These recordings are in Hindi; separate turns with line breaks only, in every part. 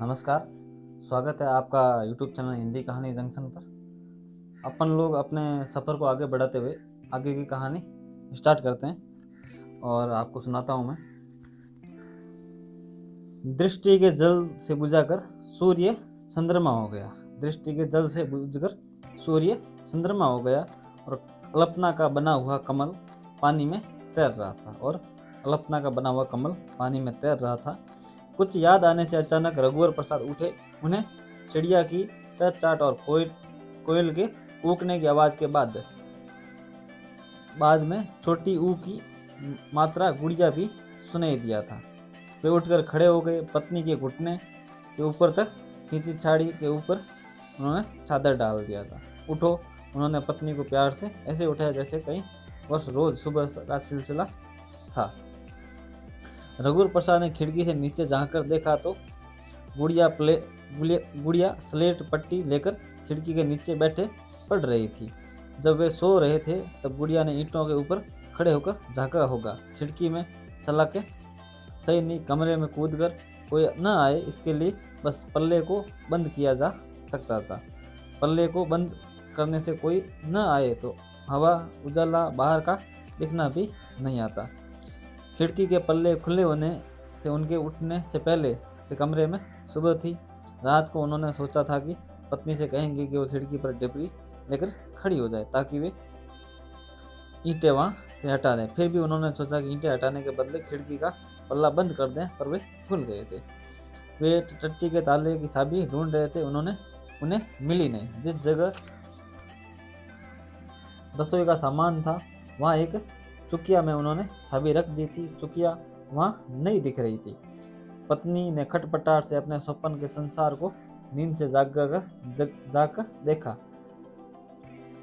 नमस्कार, स्वागत है आपका यूट्यूब चैनल हिंदी कहानी जंक्शन पर। अपन लोग अपने सफ़र को आगे बढ़ाते हुए आगे की कहानी स्टार्ट करते हैं और आपको सुनाता हूँ मैं। दृष्टि के जल से बुझाकर सूर्य चंद्रमा हो गया। दृष्टि के जल से बुझकर सूर्य चंद्रमा हो गया और कल्पना का बना हुआ कमल पानी में तैर रहा था कुछ याद आने से अचानक रघुवर प्रसाद उठे। उन्हें चिड़िया की चहचहाट और कोयल के कूकने की आवाज के बाद में छोटी ऊ की मात्रा गुड़िया भी सुनाई दिया था। वे उठकर खड़े हो गए। पत्नी के घुटने के ऊपर तक खींची छाड़ी के ऊपर उन्होंने चादर डाल दिया था। उठो, उन्होंने पत्नी को प्यार से ऐसे उठाया जैसे कई वर्ष रोज सुबह का सिलसिला था। रघुवर प्रसाद ने खिड़की से नीचे झांककर देखा तो गुड़िया स्लेट पट्टी लेकर खिड़की के नीचे बैठे पढ़ रही थी। जब वे सो रहे थे तब गुड़िया ने ईंटों के ऊपर खड़े होकर झांका होगा। खिड़की में सलाखें सही नहीं, कमरे में कूदकर कोई न आए इसके लिए बस पल्ले को बंद किया जा सकता था। पल्ले को बंद करने से कोई न आए तो हवा उजाला बाहर का दिखना भी नहीं आता। खिड़की के पल्ले खुले होने से उनके उठने से पहले से कमरे में सुबह थी। रात को उन्होंने सोचा था कि पत्नी से कहेंगे कि वो खिड़की पर डिबरी लेकर खड़ी हो जाए ताकि वे ईंटें वहाँ से हटा दें। फिर भी उन्होंने सोचा कि ईंटें हटाने के बदले खिड़की का पल्ला बंद कर दें, पर वे भूल गए थे। वे टट्टी के ताले की चाबी ढूंढ रहे थे, उन्हें मिली नहीं। जिस जगह रसोई का सामान था वहाँ एक चुकिया में उन्होंने चाबी रख दी थी। चुकिया वहाँ नहीं दिख रही थी। पत्नी ने खटपटाहट से अपने स्वप्न के संसार को नींद से जाकर देखा।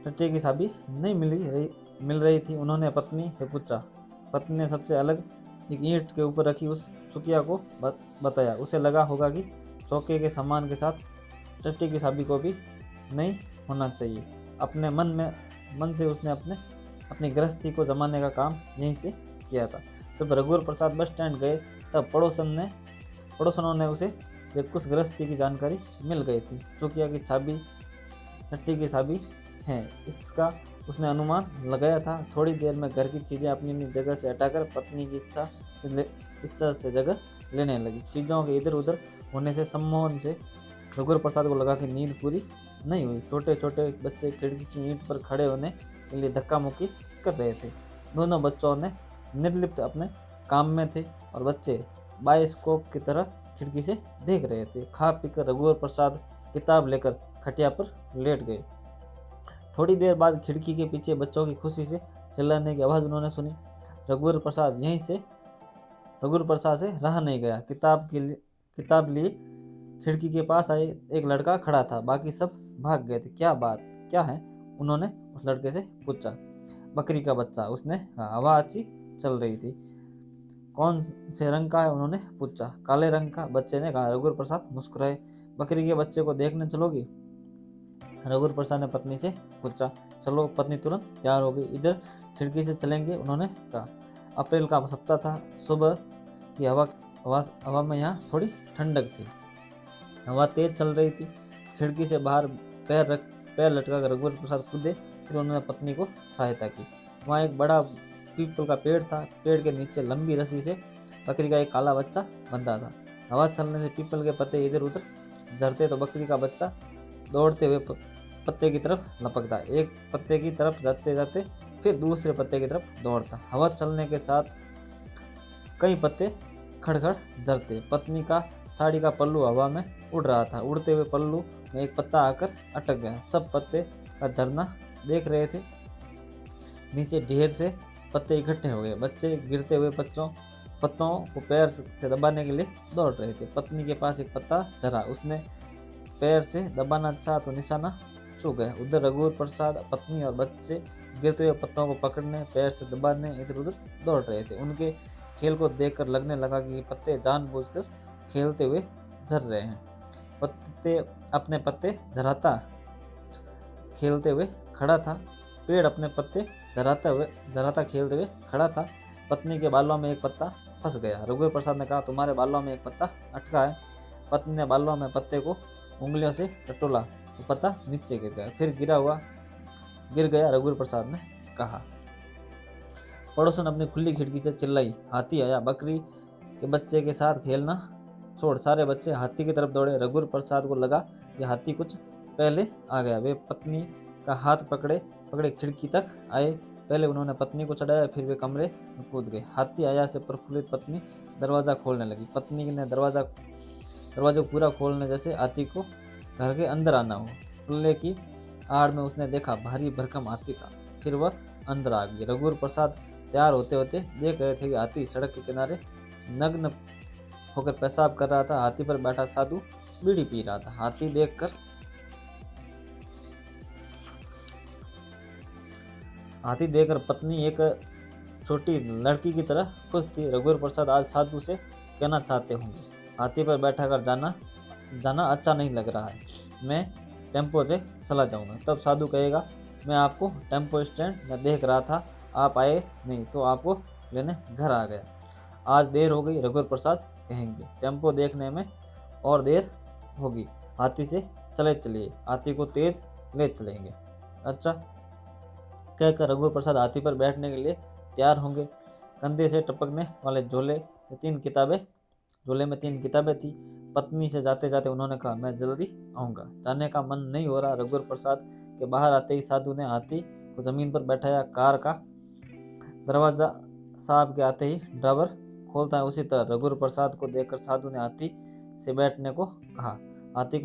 टट्टी की चाबी नहीं मिल रही थी। उन्होंने पत्नी से पूछा। पत्नी ने सबसे अलग एक ईंट के ऊपर रखी उस चुकिया को बताया। उसे लगा होगा कि चौके के सामान के साथ टट्टी की चाबी को भी नहीं होना चाहिए। अपने मन से उसने अपनी गृहस्थी को जमाने का काम यहीं से किया था। जब रघुवर प्रसाद बस स्टैंड गए तब पड़ोसनों ने उसे कुछ गृहस्थी की जानकारी मिल गई थी। चुकिया की चाबी टट्टी की चाबी है, इसका उसने अनुमान लगाया था। थोड़ी देर में घर की चीज़ें अपनी अपनी जगह से हटाकर पत्नी की इच्छा से जगह लेने लगी। चीज़ों के इधर उधर होने से सम्मोहन से रघुवर प्रसाद को लगा कि नींद पूरी नहीं हुई। छोटे छोटे बच्चे खिड़की की ईंट पर खड़े होने के लिए धक्का मुक्की कर रहे थे। दोनों बच्चों ने निर्लिप्त अपने काम में थे और बच्चे बायोस्कोप की तरह खिड़की से देख रहे थे। खा पीकर रघुवर प्रसाद किताब लेकर खटिया पर लेट गए। थोड़ी देर बाद खिड़की के पीछे बच्चों की खुशी से चिल्लाने की आवाज़ उन्होंने सुनी। रघुवर प्रसाद से रहा नहीं गया। किताब लिए खिड़की के पास आए। एक लड़का खड़ा था, बाकी सब भाग गए थे। क्या है? उन्होंने उस लड़के से पूछा। बकरी का बच्चा, उसने कहा। हवा अच्छी चल रही थी। कौन से रंग का है? उन्होंने पूछा। काले रंग का, बच्चे ने कहा। रघुवर प्रसाद मुस्कुराए। बकरी के बच्चे को देखने चलोगी? रघुवर प्रसाद ने पत्नी से पूछा। चलो। पत्नी तुरंत तैयार हो गई। इधर खिड़की से चलेंगे, उन्होंने कहा। अप्रैल का सप्ताह था। सुबह की हवा में यहाँ थोड़ी ठंडक थी। हवा तेज चल रही थी। खिड़की से बाहर पैर लटकाकर रघुवर प्रसाद कूदे। फिर उन्होंने पत्नी को सहायता की। वहाँ एक बड़ा पीपल का पेड़ था। पेड़ के नीचे लंबी रस्सी से बकरी का एक काला बच्चा बंधा था। हवा चलने से पीपल के पत्ते इधर उधर झड़ते तो बकरी का बच्चा दौड़ते हुए पत्ते की तरफ लपकता। एक पत्ते की तरफ जाते जाते फिर दूसरे पत्ते की तरफ दौड़ता। हवा चलने के साथ कई पत्ते खड़खड़ झड़ते। पत्नी का साड़ी का पल्लू हवा में उड़ रहा था। उड़ते हुए पल्लू में एक पत्ता आकर अटक गया। सब पत्ते का झरना देख रहे थे। नीचे ढेर से पत्ते इकट्ठे हो गए। बच्चे गिरते हुए पत्तों को पैर से दबाने के लिए दौड़ रहे थे। पत्नी के पास एक पत्ता झरा। उसने पैर से दबाना चाहा तो निशाना चूक गया। उधर रघुवर प्रसाद, पत्नी और बच्चे गिरते हुए पत्तों को पकड़ने, पैर से दबाने इधर उधर दौड़ रहे थे। उनके खेल को देखकर लगने लगा कि पत्ते जानबूझकर खेलते हुए झर रहे हैं। अपने पत्ते झराता खेलते हुए खड़ा था। पेड़ अपने पत्ते झराता खेलते हुए खड़ा था। पत्नी के बालों में एक पत्ता फंस गया। रघुवर प्रसाद ने कहा, तुम्हारे बालों में एक पत्ता अटका है। पत्नी ने बालों में पत्ते को उंगलियों से टटोला तो पत्ता नीचे गिर गया। फिर गिर गया। रघुवीर प्रसाद ने कहा। पड़ोसन अपनी खुली खिड़की से चिल्लाई, हाथी आया। बकरी के बच्चे के साथ खेलना छोड़ सारे बच्चे हाथी की तरफ दौड़े। रघुवीर प्रसाद को लगा कि हाथी कुछ पहले आ गया। वे पत्नी का हाथ पकड़े पकड़े खिड़की तक आए। पहले उन्होंने पत्नी को चढ़ाया, फिर वे कमरे में कूद गए। हाथी आया से प्रफुल्लित पत्नी दरवाजा खोलने लगी। पत्नी ने दरवाजा पूरा खोलने जैसे हाथी को घर के अंदर आना हो। खुले की आड़ में उसने देखा भारी भरकम हाथी था। फिर वह अंदर आ गई। रघुवीर प्रसाद तैयार होते होते देख रहे थे कि हाथी सड़क के किनारे नग्न होकर पेशाब कर रहा था। हाथी पर बैठा साधु बीड़ी पी रहा था। हाथी देखकर पत्नी एक छोटी लड़की की तरह खुश थी। रघुवीर प्रसाद आज साधु से कहना चाहते होंगे, हाथी पर बैठा कर जाना अच्छा नहीं लग रहा है, मैं टेम्पो से चला जाऊंगा। तब साधु कहेगा, मैं आपको टेम्पो स्टैंड में देख रहा था, आप आए नहीं तो आपको लेने घर आ गया। आज देर हो गई, रघुवीर प्रसाद कहेंगे, टेम्पो देखने में और देर होगी, हाथी से चलिए, हाथी को तेज ले चलेंगे। अच्छा कहकर रघुवीर प्रसाद हाथी पर बैठने के लिए तैयार होंगे। कंधे से टपकने वाले झोले में 3 किताबें थी। पत्नी से जाते जाते उन्होंने कहा, मैं जल्दी आऊँगा, जाने का मन नहीं हो रहा। रघुवीर प्रसाद के बाहर आते ही साधु ने हाथी को जमीन पर बैठाया। कार का दरवाजा साहब के आते ही ड्राइवर खोलता है, उसी तरह रघुवीर प्रसाद को देखकर साधु ने हाथी से बैठने को कहा। हाथी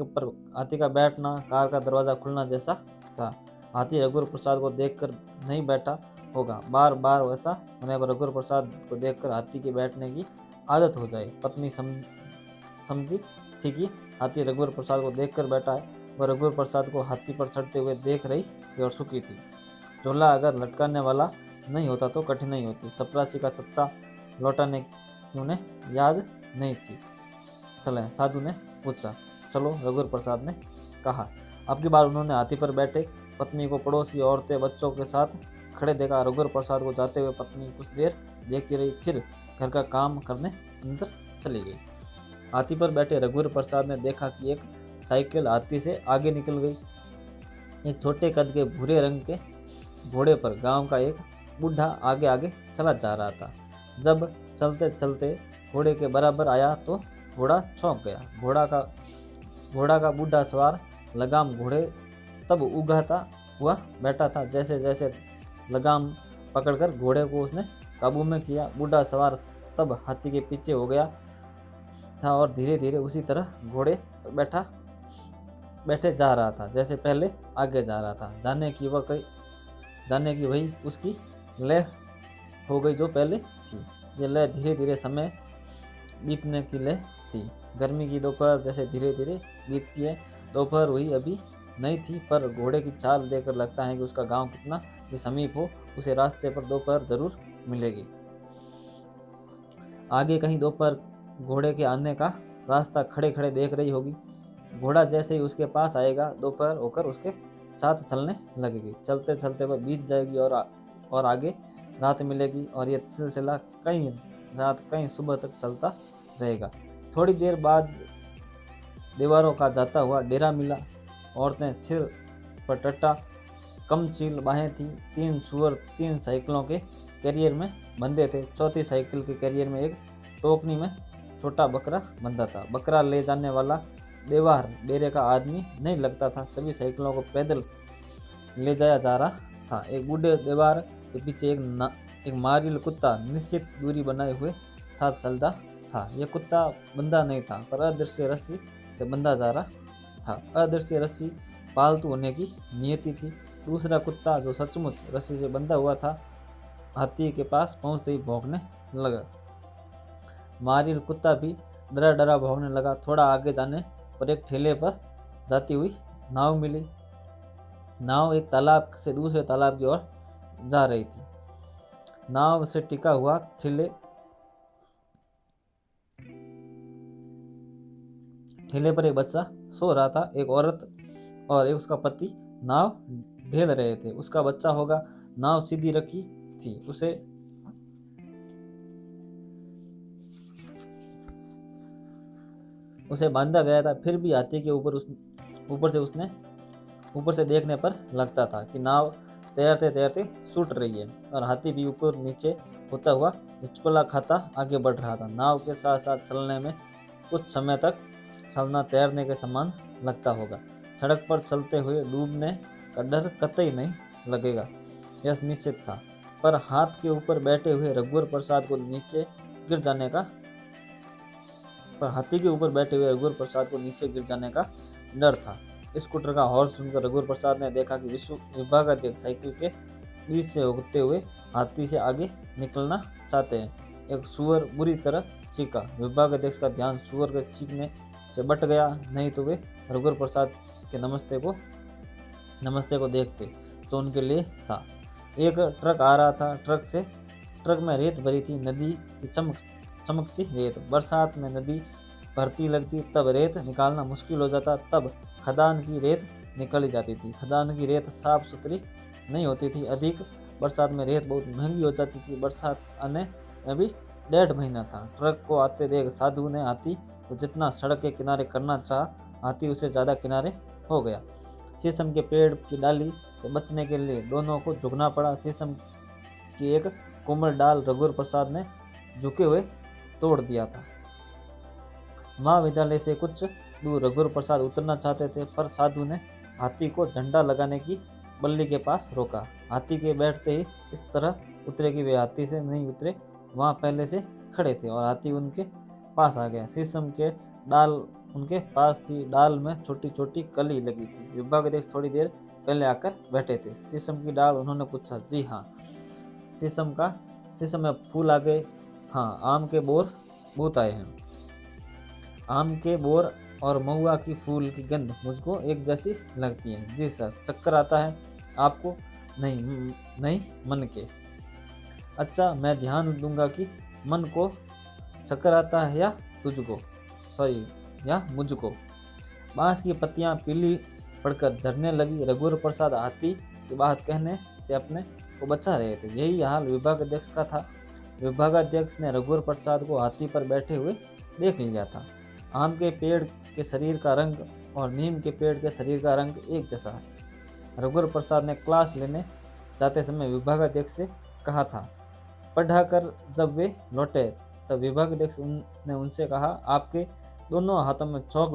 का बैठना कार का दरवाजा खुलना जैसा था। हाथी रघुवीर प्रसाद को देखकर नहीं बैठा होगा। बार बार वैसा होने पर रघुवीर प्रसाद को देखकर हाथी के बैठने की आदत हो जाए। पत्नी समझी थी कि हाथी रघुवीर प्रसाद को देखकर बैठा है। वह रघुवीर प्रसाद को हाथी पर चढ़ते हुए देख रही थी और सुखी थी। झोला अगर लटकाने वाला नहीं होता तो कठिनाई होती। चपरासी का सत्ता लौटाने की उन्हें याद नहीं थी। चलें, साधु ने पूछा। चलो, रघुवीर प्रसाद ने कहा। अब की बार उन्होंने हाथी पर बैठे पत्नी को पड़ोस की औरतें बच्चों के साथ खड़े देखा। रघुवीर प्रसाद को जाते हुए पत्नी कुछ देर देखती रही, फिर घर का काम करने अंदर चली गई। हाथी पर बैठे रघुवीर प्रसाद ने देखा कि एक साइकिल हाथी से आगे निकल गई। एक छोटे कद के भूरे रंग के घोड़े पर गांव का एक बूढ़ा आगे आगे चला जा रहा था। जब चलते चलते घोड़े के बराबर आया तो घोड़ा चौंक गया। घोड़ा का बूढ़ा सवार लगाम घोड़े तब उगाता हुआ बैठा था। जैसे जैसे लगाम पकड़कर घोड़े को उसने काबू में किया, बूढ़ा सवार तब हाथी के पीछे हो गया था और धीरे धीरे उसी तरह घोड़े पर बैठे जा रहा था जैसे पहले आगे जा रहा था। जाने की वही उसकी लय हो गई जो पहले थी। ये लय धीरे धीरे समय बीतने की लय थी। गर्मी की दोपहर जैसे धीरे धीरे बीतती है। दोपहर हुई अभी नहीं थी, पर घोड़े की चाल देखकर लगता है कि उसका गांव कितना भी समीप हो, उसे रास्ते पर दोपहर जरूर मिलेगी। आगे कहीं दोपहर घोड़े के आने का रास्ता खड़े खड़े देख रही होगी। घोड़ा जैसे ही उसके पास आएगा, दोपहर होकर उसके साथ चलने लगेगी। चलते चलते वह बीत जाएगी और आगे रात मिलेगी और यह सिलसिला कई सुबह तक चलता रहेगा। थोड़ी देर बाद दीवारों का जाता हुआ डेरा मिला। औरतें सिर पर टट्टा, कमचील बाहें थी। 3 सुअर 3 साइकिलों के कैरियर में बंधे थे। चौथी साइकिल के कैरियर में एक टोकनी में छोटा बकरा बंधा था। बकरा ले जाने वाला देवार डेरे का आदमी नहीं लगता था। सभी साइकिलों को पैदल ले जाया जा रहा था। एक बूढ़े देवार के पीछे एक मारिल कुत्ता निश्चित दूरी बनाए हुए साथ चल रहा था। यह कुत्ता बंधा नहीं था, पर अदृश्य रस्सी से बंधा जा रहा था। अदृश्य रस्सी पालतू होने की नियति थी। दूसरा कुत्ता जो सचमुच रस्सी से बंधा हुआ था, हाथी के पास पहुंचते ही भौंकने लगा। मारिल कुत्ता भी डरा डरा भौंकने लगा। थोड़ा आगे जाने पर एक ठेले पर जाती हुई नाव मिली। नाव एक तालाब से दूसरे तालाब की ओर जा रही थी। नाव से टिका हुआ ठेले पर एक बच्चा सो रहा था। एक औरत और एक उसका पति नाव ढेल रहे थे। उसका बच्चा होगा। नाव सीधी रखी थी। उसे बांधा गया था, फिर भी हाथी के ऊपर से देखने पर लगता था कि नाव तैरते तैरते छूट रही है और हाथी भी ऊपर नीचे होता हुआ हिचकोला खाता आगे बढ़ रहा था। नाव के साथ साथ चलने में कुछ समय तक चलना तैरने के समान लगता होगा। सड़क पर चलते हुए डूबने का डर कतई नहीं लगेगा, यह निश्चित था। पर हाथ के ऊपर बैठे हुए रघुवर प्रसाद को नीचे गिर जाने का पर हाथी के ऊपर बैठे हुए रघुवर प्रसाद को नीचे गिर जाने का डर था। स्कूटर का हॉर्न सुनकर रघुवर प्रसाद ने देखा कि विभागाध्यक्ष साइकिल के बीच से होते हुए हाथी से आगे निकलना चाहते हैं। एक सुअर बुरी तरह चीखा। विभागाध्यक्ष का ध्यान सुअर के चीखने से बट गया, नहीं तो वे रघुवर प्रसाद के नमस्ते को देखते जो उनके लिए था। एक ट्रक आ रहा था। ट्रक में रेत भरी थी। नदी की चमकती रेत। बरसात में नदी भरती लगती, तब रेत निकालना मुश्किल हो जाता। तब खदान की रेत निकली जाती थी। खदान की रेत साफ सुथरी नहीं होती थी। अधिक बरसात में रेत बहुत महंगी हो जाती थी। बरसात आने में भी 1.5 महीना था। ट्रक को आते देख साधु ने हाथी को जितना सड़क के किनारे करना चाहा, हाथी उससे ज़्यादा किनारे हो गया। शीशम के पेड़ की डाली से बचने के लिए दोनों को झुकना पड़ा। शीशम की एक कोमल डाल रघुवर प्रसाद ने झुके हुए तोड़ दिया था। महाविद्यालय से कुछ दूर रघुवर प्रसाद उतरना चाहते थे, पर साधु ने हाथी को झंडा लगाने की बल्ली के पास रोका। हाथी के बैठते ही इस तरह उतरे कि वे हाथी से नहीं उतरे, वहाँ पहले से खड़े थे और हाथी उनके पास आ गया। शीशम के डाल उनके पास थी। डाल में छोटी छोटी कली लगी थी। विभागाध्यक्ष थोड़ी देर पहले आकर बैठे थे। शीशम की डाल। उन्होंने पूछा। जी हाँ। शीशम में फूल आ गए। हाँ। आम के बोर बहुत आए हैं। आम के बोर और महुआ की फूल की गंध मुझको एक जैसी लगती है। जी सर। चक्कर आता है आपको? नहीं मन के। अच्छा, मैं ध्यान दूंगा कि मन को चक्कर आता है या मुझको। बांस की पत्तियां पीली पड़कर झरने लगी। रघुवर प्रसाद हाथी की बात कहने से अपने को बचा रहे थे। यही हाल विभागाध्यक्ष का था। विभागाध्यक्ष ने रघुवर प्रसाद को हाथी पर बैठे हुए देख लिया था। आम के पेड़ के शरीर का रंग और नीम के पेड़ के शरीर का रंग एक जैसा है। रघुवर प्रसाद ने क्लास लेने जाते समय विभागाध्यक्ष से कहा था। पढ़ाकर जब वे लौटे तब विभागाध्यक्ष ने उनसे कहा, आपके दोनों हाथों में चौक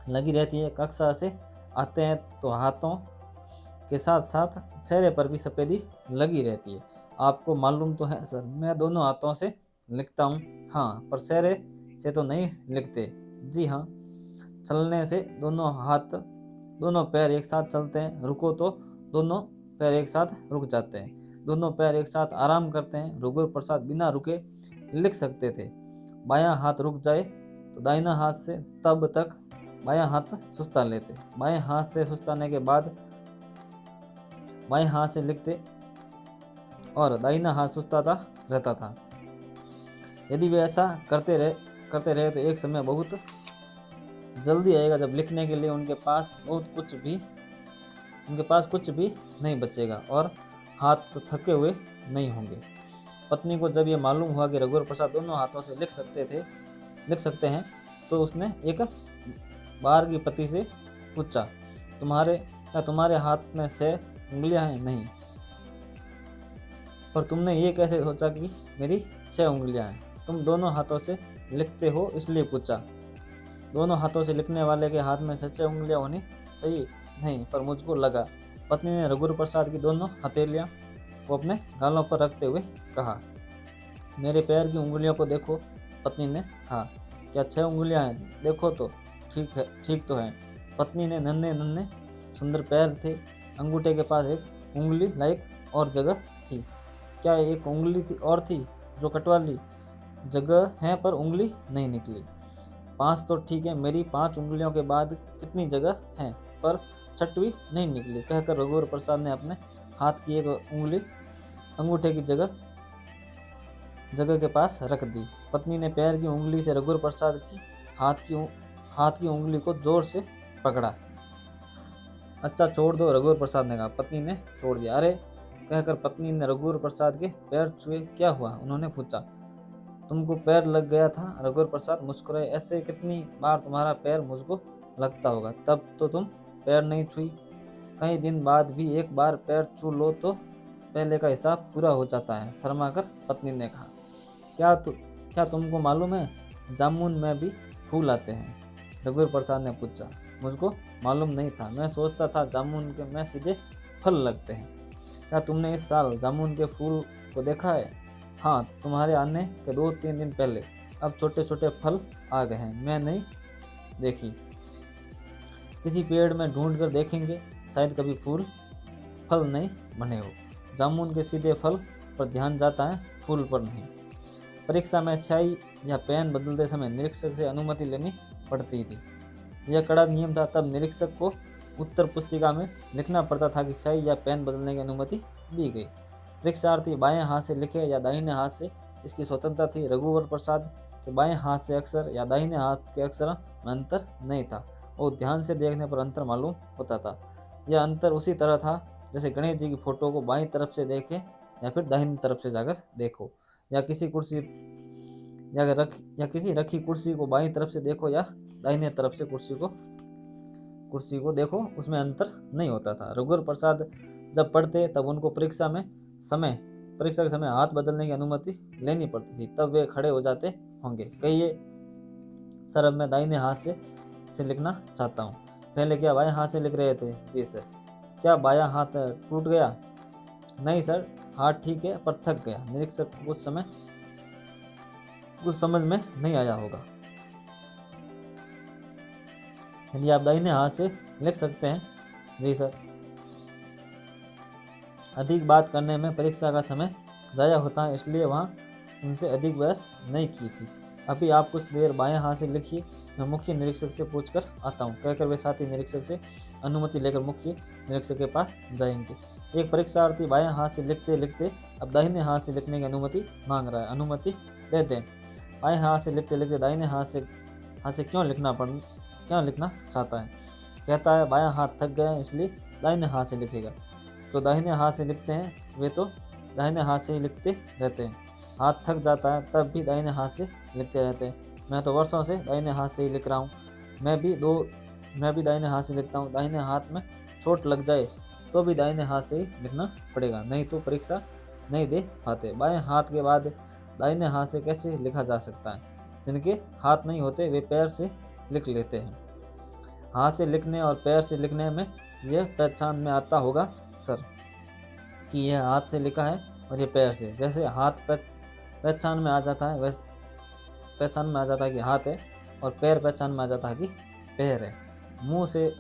लगी रहती है। कक्षा से आते हैं तो हाथों के साथ साथ चेहरे पर भी सफ़ेदी लगी रहती है। आपको मालूम तो है सर, मैं दोनों हाथों से लिखता हूँ। हाँ, पर चेहरे से तो नहीं लिखते। जी हाँ। चलने से दोनों पैर एक साथ चलते हैं। रुको तो दोनों पैर एक साथ रुक जाते हैं। दोनों पैर एक साथ आराम करते हैं। रघुवर प्रसाद बिना रुके लिख सकते थे। बायां हाथ रुक जाए तो दाहिना हाथ से तब तक बायां हाथ सुस्ता लेते। बाएं हाथ से सुस्ताने के बाद बाएं हाथ से लिखते और दाहिना हाथ सुस्ताता रहता था। यदि वे ऐसा करते रहे तो एक समय बहुत जल्दी आएगा जब लिखने के लिए उनके पास कुछ भी नहीं बचेगा और हाथ थके हुए नहीं होंगे। पत्नी को जब ये मालूम हुआ कि रघुवर प्रसाद दोनों हाथों से लिख सकते हैं तो उसने एक बार की पति से पूछा, तुम्हारे हाथ में 6 उंगलियां हैं? नहीं। पर तुमने ये कैसे सोचा कि मेरी 6 उंगलियां हैं? तुम दोनों हाथों से लिखते हो इसलिए पूछा। दोनों हाथों से लिखने वाले के हाथ में 6 उंगलियां होनी चाहिए? नहीं, पर मुझको लगा। पत्नी ने रघुवर प्रसाद की दोनों हथेलियां को अपने गालों पर रखते हुए कहा। मेरे पैर की उंगलियों को देखो। पत्नी ने कहा। क्या 6 उंगलियां हैं? देखो तो ठीक तो है। पत्नी ने नन्हे सुंदर पैर थे। अंगूठे के पास एक उंगली लायक और जगह थी। क्या एक उंगली और थी जो कटवा ली? जगह है पर उंगली नहीं निकली। 5 तो ठीक है। मेरी 5 उंगलियों के बाद कितनी जगह है, पर 6वीं नहीं निकली, कहकर रघुवर प्रसाद ने अपने हाथ की एक उंगली अंगूठे की जगह के पास रख दी। पत्नी ने पैर की उंगली से रघुवर प्रसाद की हाथ की उंगली को जोर से पकड़ा। अच्छा, छोड़ दो, रघुवर प्रसाद ने कहा। पत्नी ने छोड़ दिया। अरे, कहकर पत्नी ने रघुवर प्रसाद के पैर छुए। क्या हुआ? उन्होंने पूछा। तुमको पैर लग गया था। रघुवर प्रसाद मुस्कुराए, ऐसे कितनी बार तुम्हारा पैर मुझको लगता होगा, तब तो तुम पैर नहीं छुई। कई दिन बाद भी एक बार पैर छू लो तो पहले का हिसाब पूरा हो जाता है, शर्मा कर पत्नी ने कहा। क्या तुमको मालूम है जामुन में भी फूल आते हैं? रघुवर प्रसाद ने पूछा। मुझको मालूम नहीं था, मैं सोचता था जामुन के में सीधे फल लगते हैं। क्या तुमने इस साल जामुन के फूल को देखा है? हाँ, तुम्हारे आने के 2-3 दिन पहले। अब छोटे छोटे फल आ गए हैं, मैं नहीं देखी। किसी पेड़ में ढूंढ कर देखेंगे, शायद कभी फल नहीं बने हो। जामुन के सीधे फल पर ध्यान जाता है, फूल पर नहीं। परीक्षा में स्याही या पेन बदलते समय निरीक्षक से अनुमति लेनी पड़ती थी। यह कड़ा नियम था। तब निरीक्षक को उत्तर पुस्तिका में लिखना पड़ता था कि स्याही या पेन बदलने की अनुमति दी गई। परीक्षार्थी बाएं हाथ से लिखे या दाहिने हाथ से, इसकी स्वतंत्रता थी। रघुवर प्रसाद के बाएं हाथ से अक्षर या दाहिने हाथ के अक्षर में अंतर नहीं था, और ध्यान से देखने पर अंतर मालूम होता था। यह अंतर उसी तरह था जैसे गणेश जी की फोटो को बाईं तरफ से देखें या फिर दाहिनी तरफ से जाकर देखो, या किसी किसी रखी कुर्सी को बाईं तरफ से देखो या दाहिने तरफ से कुर्सी को देखो, उसमें अंतर नहीं होता था। रघुवर प्रसाद जब पढ़ते तब उनको परीक्षा के समय हाथ बदलने की अनुमति लेनी पड़ती थी, तब वे खड़े हो जाते होंगे। कहिए सर, अब मैं दाहिने हाथ से लिखना चाहता हूँ। पहले क्या बाएं हाथ से लिख रहे थे? जी सर। क्या बायां हाथ टूट गया? नहीं सर, हाथ ठीक है पर थक गया। निरीक्षक को कुछ समझ में नहीं आया होगा। यदि आप दाहिने हाथ से लिख सकते हैं? जी सर। अधिक बात करने में परीक्षा का समय ज़ाया होता है, इसलिए वहाँ उनसे अधिक बहस नहीं की थी। अभी आप कुछ देर बाएं हाथ से लिखिए, मैं मुख्य निरीक्षक से पूछकर आता हूँ। कहकर वे साथी निरीक्षक से अनुमति लेकर मुख्य निरीक्षक के पास जाएंगे। एक परीक्षार्थी बाएं हाथ से लिखते लिखते अब दाहिने हाथ से लिखने की अनुमति मांग रहा है। अनुमति दे दें। बाएं हाथ से लिखते लिखते दाहिने हाथ से क्यों लिखना चाहता है? कहता है बायां हाथ थक गया इसलिए दाहिने हाथ से लिखेगा। जो दाहिने हाथ से लिखते हैं वे तो दाहिने हाथ से ही लिखते रहते हैं। हाथ थक जाता है तब भी दाहिने हाथ से लिखते रहते हैं। मैं तो वर्षों से दाहिने हाथ से ही लिख रहा हूँ। मैं भी दाहिने हाथ से लिखता हूँ। दाहिने हाथ में चोट लग जाए तो भी दाहिने हाथ से ही लिखना पड़ेगा, नहीं तो परीक्षा नहीं दे पाते। बाएं हाथ के बाद दाहिने हाथ से कैसे लिखा जा सकता है? जिनके हाथ नहीं होते वे पैर से लिख लेते हैं। हाथ से लिखने और पैर से लिखने में यह पहचान में आता होगा सर कि यह हाथ से लिखा है और ये पैर से। जैसे हाथ पहचान में आ जाता है कि हाथ है, और पैर पहचान में आ जाता है कि पैर है। मुंह से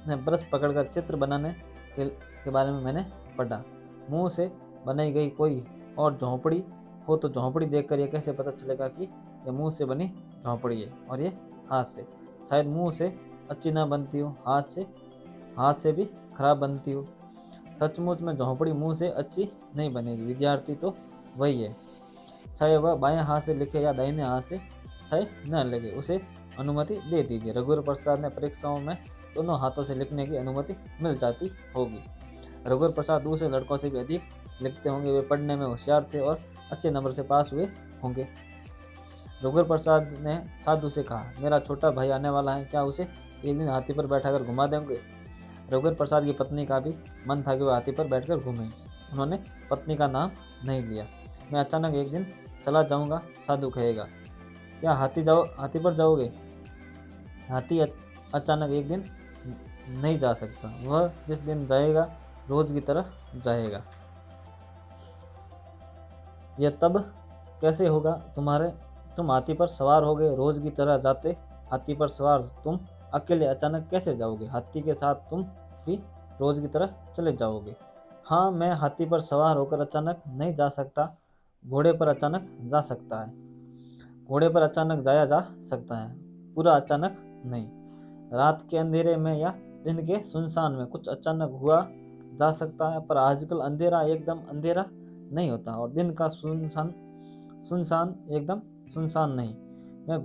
ब्रश पकड़कर चित्र बनाने के बारे में मैंने पढ़ा। मुंह से बनाई गई कोई और झोंपड़ी हो तो झोंपड़ी देखकर यह कैसे पता चलेगा कि यह मुंह से बनी झोंपड़ी है और ये हाथ से? शायद मुंह से अच्छी ना बनती हो, हाथ से भी खराब बनती हो। सचमुच में झोंपड़ी मुंह से अच्छी नहीं बनेगी। विद्यार्थी तो वही है, चाहे वह बाएं हाथ से लिखे या दाहिने हाथ से, चाहे न लगे, उसे अनुमति दे दीजिए। रघुवर प्रसाद ने परीक्षाओं में दोनों हाथों से लिखने की अनुमति मिल जाती होगी। रघुवर प्रसाद दूसरे लड़कों से भी अधिक लिखते होंगे। वे पढ़ने में होशियार थे और अच्छे नंबर से पास हुए होंगे। रघुवर प्रसाद ने साधु से कहा, मेरा छोटा भाई आने वाला है, क्या उसे एक दिन हाथी पर बैठाकर घुमा देंगे? रघुवर प्रसाद की पत्नी का भी मन था कि वह हाथी पर बैठकर घूमे। उन्होंने पत्नी का नाम नहीं लिया। मैं अचानक एक दिन चला जाऊंगा, साधु कहेगा। क्या हाथी पर जाओगे? हाथी अचानक एक दिन नहीं जा सकता। वह जिस दिन जाएगा रोज की तरह जाएगा। यह तब कैसे होगा? तुम हाथी पर सवार होगे, रोज की तरह जाते। हाथी पर सवार तुम अकेले अचानक कैसे जाओगे? हाथी के साथ तुम भी रोज की तरह चले जाओगे। हाँ, मैं हाथी पर सवार होकर अचानक नहीं जा सकता। घोड़े पर अचानक जा सकता है। घोड़े पर अचानक जाया जा सकता है, पूरा अचानक नहीं। रात के अंधेरे में या दिन के सुनसान में कुछ अचानक हुआ जा सकता है, पर आजकल अंधेरा एकदम अंधेरा नहीं होता और दिन का सुनसान एकदम सुनसान नहीं। मैं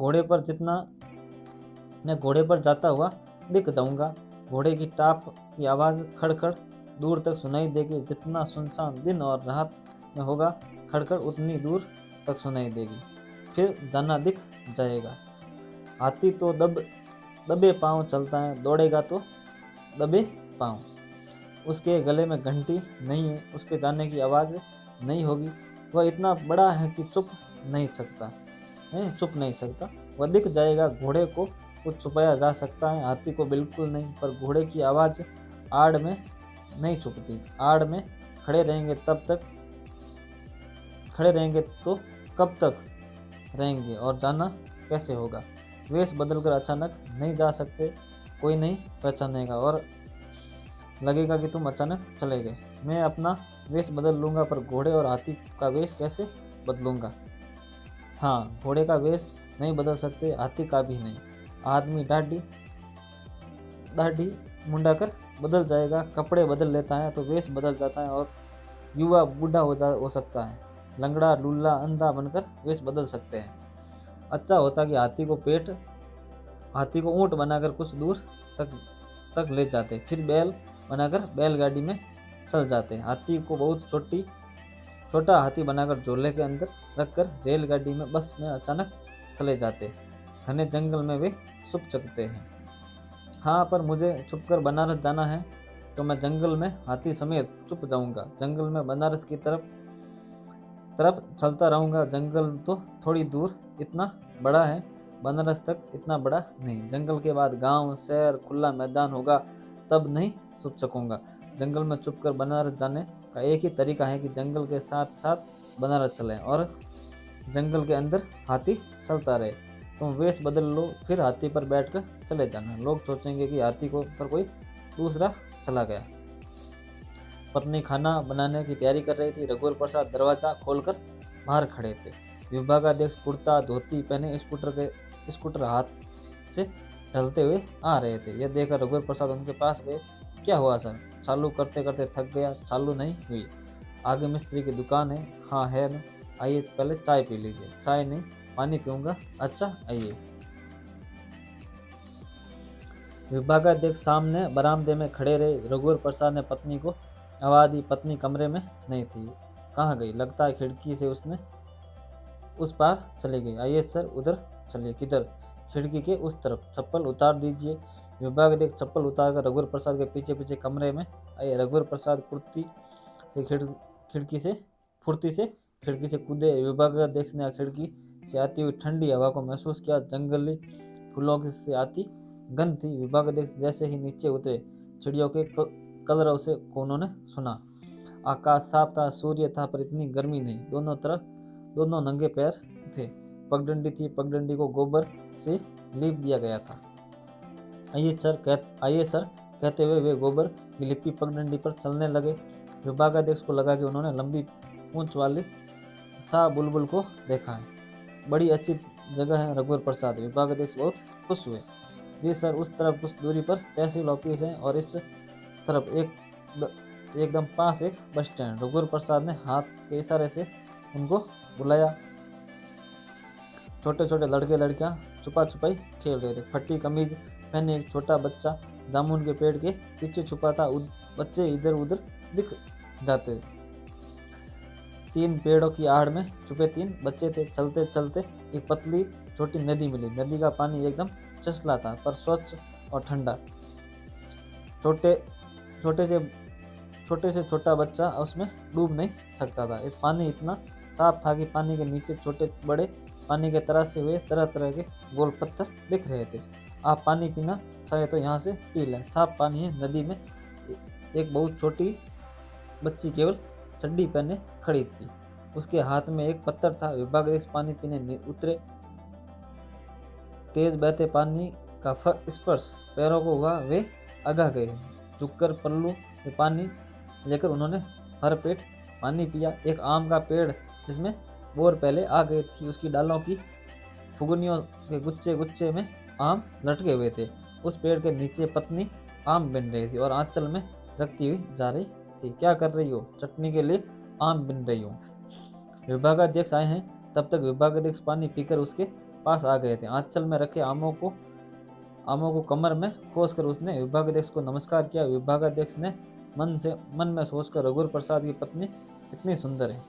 घोड़े पर जाता हुआ दिख जाऊंगा। घोड़े की टाप की आवाज़ खड़खड़ दूर तक सुनाई देगी। जितना सुनसान दिन और रात में होगा, खड़खड़ उतनी दूर तक सुनाई देगी। फिर जाना दिख जाएगा। हाथी तो दबे पाँव चलता है, दौड़ेगा तो दबे पाँव। उसके गले में घंटी नहीं है, उसके जाने की आवाज़ नहीं होगी। वह इतना बड़ा है कि चुप नहीं सकता। वह दिख जाएगा। घोड़े को कुछ छुपाया जा सकता है, हाथी को बिल्कुल नहीं। पर घोड़े की आवाज़ आड़ में नहीं छुपती। आड़ में खड़े रहेंगे तो कब तक रहेंगे, और जाना कैसे होगा। वेश बदलकर अचानक नहीं जा सकते, कोई नहीं पहचानेगा और लगेगा कि तुम अचानक चले गए। मैं अपना वेश बदल लूँगा, पर घोड़े और हाथी का वेश कैसे बदलूँगा। हाँ, घोड़े का वेश नहीं बदल सकते, हाथी का भी नहीं। आदमी दाढ़ी मुंडाकर बदल जाएगा, कपड़े बदल लेता है तो वेश बदल जाता है, और युवा बूढ़ा हो सकता है। लंगड़ा लूला अंधा बनकर वेश बदल सकते हैं। अच्छा होता कि हाथी को ऊँट बनाकर कुछ दूर तक ले जाते, फिर बैल बनाकर बैलगाड़ी में चल जाते। हाथी को बहुत छोटा हाथी बनाकर झोले के अंदर रखकर रेलगाड़ी में बस में अचानक चले जाते। घने जंगल में वे छुप सकते हैं। हाँ, पर मुझे छुपकर बनारस जाना है तो मैं जंगल में हाथी समेत छुप जाऊंगा। जंगल में बनारस की तरफ चलता रहूंगा। जंगल तो थोड़ी दूर इतना बड़ा है, बनारस तक इतना बड़ा नहीं। जंगल के बाद गांव, शहर, खुला मैदान होगा, तब नहीं छुप सकूंगा। जंगल में छुपकर बनारस जाने का एक ही तरीका है कि जंगल के साथ साथ बनारस चलें और जंगल के अंदर हाथी चलता रहे। तुम वेश बदल लो, फिर हाथी पर बैठकर चले जाना। लोग सोचेंगे कि हाथी को पर कोई दूसरा चला गया। पत्नी खाना बनाने की तैयारी कर रही थी। रघुवर प्रसाद दरवाजा खोलकर बाहर खड़े थे। विभागाध्यक्ष कुर्ता धोती पहने स्कूटर हाथ से ढलते हुए आ रहे थे। यह देखकर रघुवर प्रसाद उनके पास गए। क्या हुआ सर? चालू करते करते थक गया। चालू नहीं हुई। आगे मिस्त्री की दुकान है। हाँ है ना, आइए पहले चाय पी लीजिए। चाय नहीं, पानी पीऊँगा। अच्छा आइए। विभागाध्यक्ष सामने बरामदे में खड़े रहे। रघुवर प्रसाद ने पत्नी को आवाज़ दी। पत्नी कमरे में नहीं थी। कहाँ गई? लगता है खिड़की से उसने उस पार चली गई। आइए सर, उधर चलिए। किधर? खिड़की के उस तरफ। चप्पल उतार दीजिए। विभागाध्यक्ष चप्पल उतारकर रघुवर प्रसाद के पीछे पीछे कमरे में आइए। रघुवर प्रसाद फुर्ती से खिड़की से कूदे। विभागाध्यक्ष ने खिड़की से आती हुई ठंडी हवा को महसूस किया। जंगली फूलों से आती गंध थी। विभागाध्यक्ष जैसे ही नीचे उतरे, चिड़ियों के कलरव से उन्होंने सुना। आकाश साफ था, सूर्य था, पर इतनी गर्मी नहीं। दोनों नंगे पैर थे। पगडंडी थी, पगडंडी को गोबर से लीप दिया गया था। आइए सर कहते हुए वे गोबर की लिपि पगडंडी पर चलने लगे। विभागाध्यक्ष को लगा कि उन्होंने लंबी पूंछ वाली शाह बुलबुल को देखा है। बड़ी अच्छी जगह है रघुवर प्रसाद। विभागाध्यक्ष बहुत खुश हुए। जी सर, उस तरफ कुछ दूरी पर तहसील ऑफिस है और इस तरफ एकदम पास एक बस स्टैंड। रघुवर प्रसाद ने हाथ के इशारे से उनको बुलाया। छोटे छोटे लड़के लड़कियां छुपा छुपाई खेल रहे थे। फटी कमीज पहने एक छोटा बच्चा जामुन के पेड़ के पीछे छुपा था। बच्चे इधर उधर दिख जाते। 3 पेड़ों की आड़ में छुपे 3 बच्चे थे। चलते चलते एक पतली छोटी नदी मिली। नदी का पानी एकदम चसला था, पर स्वच्छ और ठंडा। छोटे से छोटा बच्चा उसमें डूब नहीं सकता था। इस पानी इतना साफ था कि पानी के नीचे छोटे बड़े पानी के तरासे हुए तरह तरह के गोल पत्थर दिख रहे थे। आप पानी पीना चाहे तो यहाँ से पी लें, साफ पानी है। नदी में एक बहुत छोटी बच्ची केवल चड्डी पहने खड़ी थी। उसके हाथ में एक पत्थर था। विभागाध्यक्ष पानी पीने उतरे। तेज बहते पानी का स्पर्श पैरों को हुआ। वे आगा गए। झुककर पल्लू में पानी लेकर उन्होंने भर पेट पानी पिया। एक आम का पेड़ जिसमें बोर पहले आ गए थी, उसकी डालों की फुगनियों के गुच्छे गुच्छे में आम लटके हुए थे। उस पेड़ के नीचे पत्नी आम बिन रही थी और आंचल में रखती हुई जा रही थी। क्या कर रही हो? चटनी के लिए आम बिन रही हूँ। विभागाध्यक्ष आए हैं। तब तक विभागाध्यक्ष पानी पीकर उसके पास आ गए थे। आंचल में रखे आमों को कमर में खोसकर उसने विभागाध्यक्ष को नमस्कार किया। विभागाध्यक्ष ने मन में सोचकर रघुवर प्रसाद की पत्नी कितनी सुंदर है।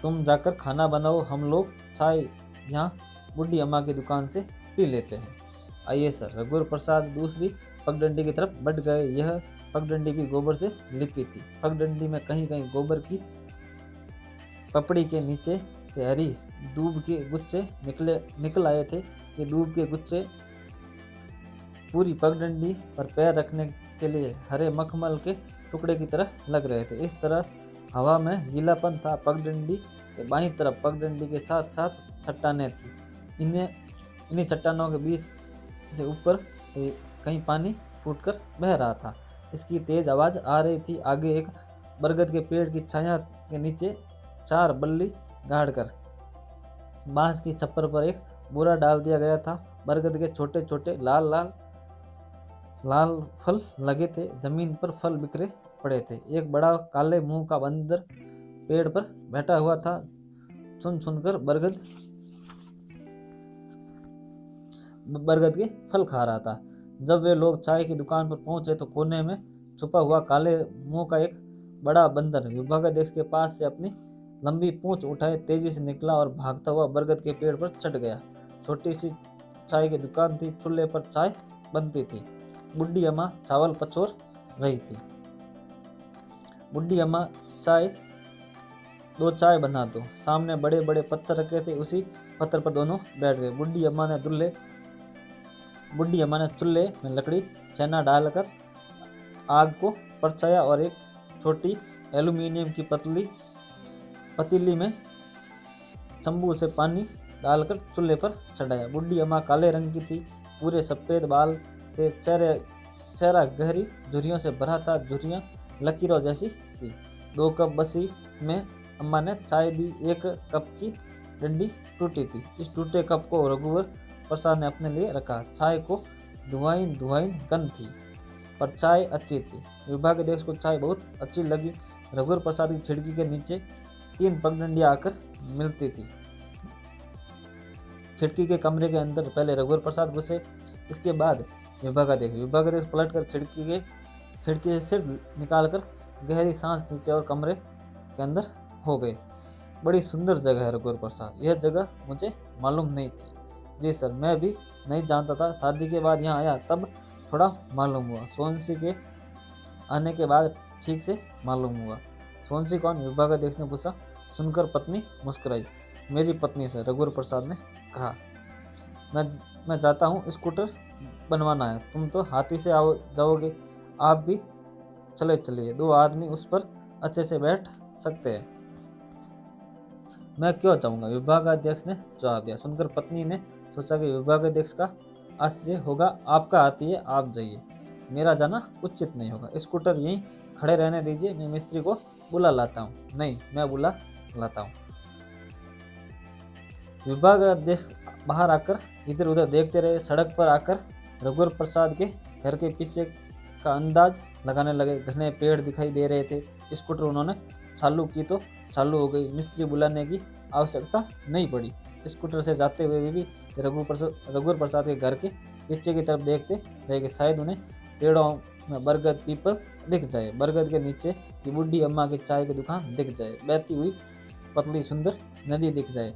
तुम जाकर खाना बनाओ, हम लोग चाय यहाँ बुढ़ी अम्मा की दुकान से पी लेते हैं। आइए सर। रघुवर प्रसाद दूसरी पगडंडी की तरफ बढ़ गए। यह पगडंडी भी गोबर से लिपी थी। पगडंडी में कहीं कहीं गोबर की पपड़ी के नीचे से हरी दूब के गुच्छे निकल आए थे। कि दूब के गुच्छे पूरी पगडंडी पर पैर रखने के लिए हरे मखमल के टुकड़े की तरह लग रहे थे। इस तरह हवा में गीलापन था। पगडंडी के बाईं तरफ पगडंडी के साथ साथ चट्टानें थी। इन्हीं चट्टानों के बीच से ऊपर से कहीं पानी फूटकर बह रहा था। इसकी तेज आवाज़ आ रही थी। आगे एक बरगद के पेड़ की छाया के नीचे 4 बल्ली गाड़कर बांस की छप्पर पर एक बोरा डाल दिया गया था। बरगद के छोटे छोटे लाल फल लगे थे। जमीन पर फल बिखरे पड़े थे। एक बड़ा काले मुंह का बंदर पेड़ पर बैठा हुआ था। सुनकर बरगद के फल खा रहा था। जब वे लोग चाय की दुकान पर पहुंचे तो कोने में छुपा हुआ काले मुंह का एक बड़ा बंदर विभागाध्यक्ष के पास से अपनी लंबी पूंछ उठाए तेजी से निकला और भागता हुआ बरगद के पेड़ पर चढ़ गया। छोटी सी चाय की दुकान थी। चूल्हे पर चाय बनती थी। बुढ़ी अम्मा चावल पचोर रही थी। बुढ़ी अम्मा दो चाय बना दो। सामने बड़े बड़े पत्थर रखे थे। उसी पत्थर पर दोनों बैठ गए। बुढ़ी अम्मा ने चूल्हे में लकड़ी चैना डालकर आग को परछाया और एक छोटी एल्यूमीनियम की पतीली में चंबू से पानी डालकर चूल्हे पर चढ़ाया। बुढ़ी अम्मा काले रंग की थी। पूरे सफ़ेद बाल थे। चेहरा गहरी झुर्रियों से भरा था। झुर्रियाँ लकीरों जैसी थी। 2 कप बसी में अम्मा ने चाय दी। एक कप की डंडी टूटी थी। इस टूटे कप को रघुवर प्रसाद ने अपने लिए रखा। चाय को धुआं गंध थी, पर चाय अच्छी थी। विभागाध्यक्ष को चाय बहुत अच्छी लगी। रघुवर प्रसाद की खिड़की के नीचे 3 पगडंडियां आकर मिलती थी। खिड़की के कमरे के अंदर पहले रघुवर प्रसाद घुसे, इसके बाद विभागाध्यक्ष पलटकर खिड़की से सिर निकालकर गहरी सांस खींचे और कमरे के अंदर हो गए। बड़ी सुंदर जगह है रघुवर प्रसाद। यह जगह मुझे मालूम नहीं थी। जी सर, मैं भी नहीं जानता था। शादी के बाद यहाँ आया तब थोड़ा मालूम हुआ। सोनसी के आने के बाद ठीक से मालूम हुआ। सोनसी कौन? विभागाध्यक्ष ने पूछा। सुनकर पत्नी मुस्कुराई। मेरी पत्नी से, रघुवर प्रसाद ने कहा। मैं जाता हूँ, स्कूटर बनवाना है। तुम तो हाथी से जाओगे, आप भी चलिए। 2 आदमी उस पर अच्छे से बैठ सकते हैं। मैं क्यों जाऊंगा? विभागाध्यक्ष ने जवाब दिया। सुनकर पत्नी ने सोचा कि विभागाध्यक्ष का आश्चर्य होगा। आपका हाथी है, आप जाइए, मेरा जाना उचित नहीं होगा। स्कूटर यहीं खड़े रहने दीजिए, मैं मिस्त्री को बुला लाता हूँ। नहीं, मैं बुला लाता हूँ। विभागाध्यक्ष बाहर आकर इधर उधर देखते रहे। सड़क पर आकर रघुवर प्रसाद के घर के पीछे का अंदाज लगाने लगे। घने पेड़ दिखाई दे रहे थे। स्कूटर उन्होंने चालू की तो चालू हो गई। मिस्त्री बुलाने की आवश्यकता नहीं पड़ी। स्कूटर से जाते हुए भी रघुवर प्रसाद के घर के पीछे की तरफ देखते रहे कि शायद उन्हें पेड़ों में बरगद पीपल दिख जाए। बरगद के नीचे की बुढ़ी अम्मा की चाय की दुकान दिख जाए। बहती हुई पतली सुंदर नदी दिख जाए।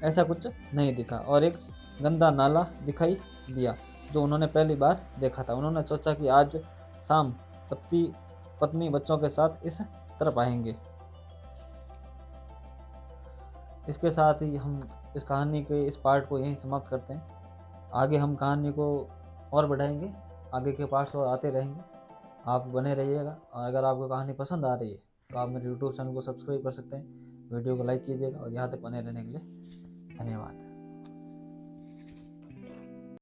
ऐसा कुछ नहीं दिखा और एक गंदा नाला दिखाई दिया जो उन्होंने पहली बार देखा था। उन्होंने सोचा कि आज शाम पत्नी बच्चों के साथ इस तरफ आएंगे। इसके साथ ही हम इस कहानी के इस पार्ट को यहीं समाप्त करते हैं। आगे हम कहानी को और बढ़ाएंगे। आगे के पार्ट्स और आते रहेंगे। आप बने रहिएगा। और अगर आपको कहानी पसंद आ रही है तो आप मेरे यूट्यूब चैनल को सब्सक्राइब कर सकते हैं। वीडियो को लाइक कीजिएगा और यहाँ तक बने रहने के लिए धन्यवाद।